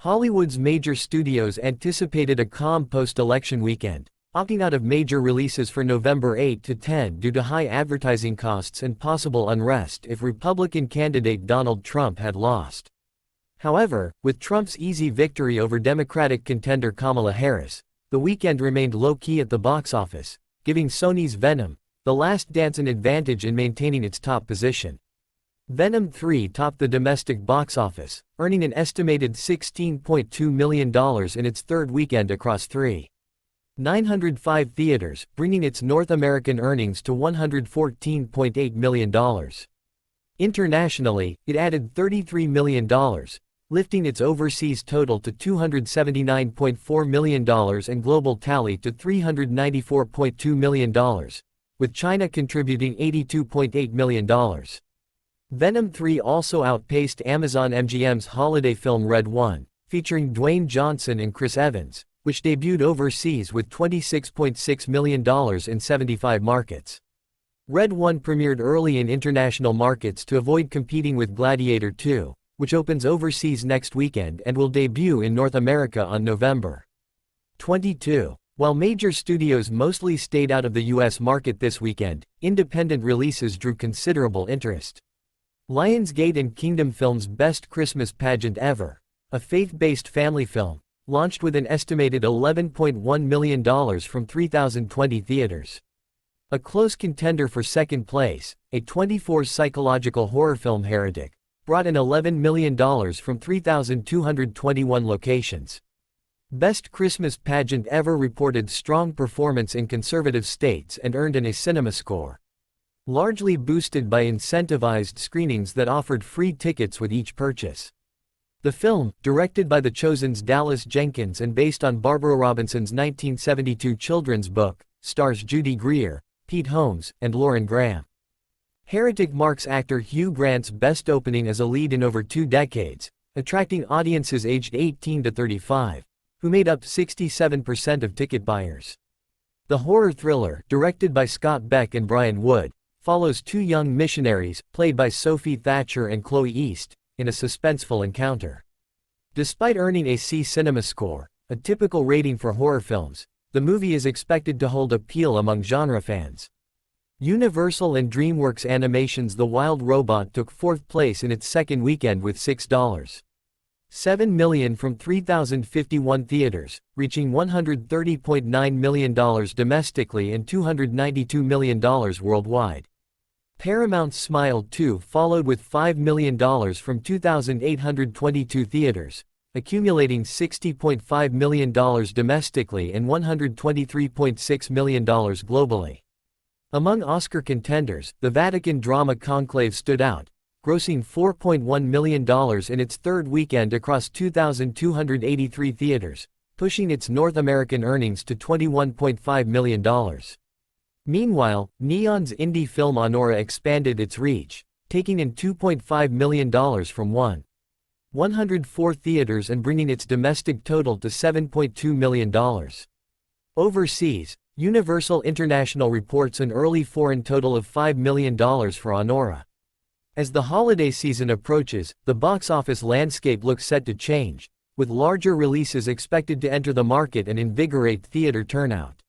Hollywood's major studios anticipated a calm post-election weekend, opting out of major releases for November 8 to 10 due to high advertising costs and possible unrest if Republican candidate Donald Trump had lost. However, with Trump's easy victory over Democratic contender Kamala Harris, the weekend remained low-key at the box office, giving Sony's Venom, The Last Dance an advantage in maintaining its top position. Venom 3 topped the domestic box office, earning an estimated $16.2 million in its third weekend across 905 theaters, bringing its North American earnings to $114.8 million. Internationally, it added $33 million, lifting its overseas total to $279.4 million and global tally to $394.2 million, with China contributing $82.8 million. Venom 3 also outpaced Amazon MGM's holiday film Red 1, featuring Dwayne Johnson and Chris Evans, which debuted overseas with $26.6 million in 75 markets. Red 1 premiered early in international markets to avoid competing with Gladiator 2, which opens overseas next weekend and will debut in North America on November 22. While major studios mostly stayed out of the US market this weekend, independent releases drew considerable interest. Lionsgate and Kingdom Films' Best Christmas Pageant Ever, a faith-based family film, launched with an estimated $11.1 million from 3,020 theaters. A close contender for second place, A24's psychological horror film Heretic, brought in $11 million from 3,221 locations. Best Christmas Pageant Ever reported strong performance in conservative states and earned an A Cinema score, largely boosted by incentivized screenings that offered free tickets with each purchase. The film, directed by The Chosen's Dallas Jenkins and based on Barbara Robinson's 1972 children's book, stars Judy Greer, Pete Holmes, and Lauren Graham. Heretic marks actor Hugh Grant's best opening as a lead in over 2 decades, attracting audiences aged 18 to 35, who made up 67% of ticket buyers. The horror thriller, directed by Scott Beck and Brian Wood, follows 2 young missionaries, played by Sophie Thatcher and Chloe East, in a suspenseful encounter. Despite earning a C Cinema score, a typical rating for horror films, the movie is expected to hold appeal among genre fans. Universal and DreamWorks Animation's The Wild Robot took 4th place in its second weekend with $6.7 million from 3,051 theaters, reaching $130.9 million domestically and $292 million worldwide. Paramount's Smile 2 followed with $5 million from 2,822 theaters, accumulating $60.5 million domestically and $123.6 million globally. Among Oscar contenders, the Vatican drama Conclave stood out, grossing $4.1 million in its third weekend across 2,283 theaters, pushing its North American earnings to $21.5 million. Meanwhile, Neon's indie film Honora expanded its reach, taking in $2.5 million from 104 theaters and bringing its domestic total to $7.2 million. Overseas, Universal International reports an early foreign total of $5 million for Honora. As the holiday season approaches, the box office landscape looks set to change, with larger releases expected to enter the market and invigorate theater turnout.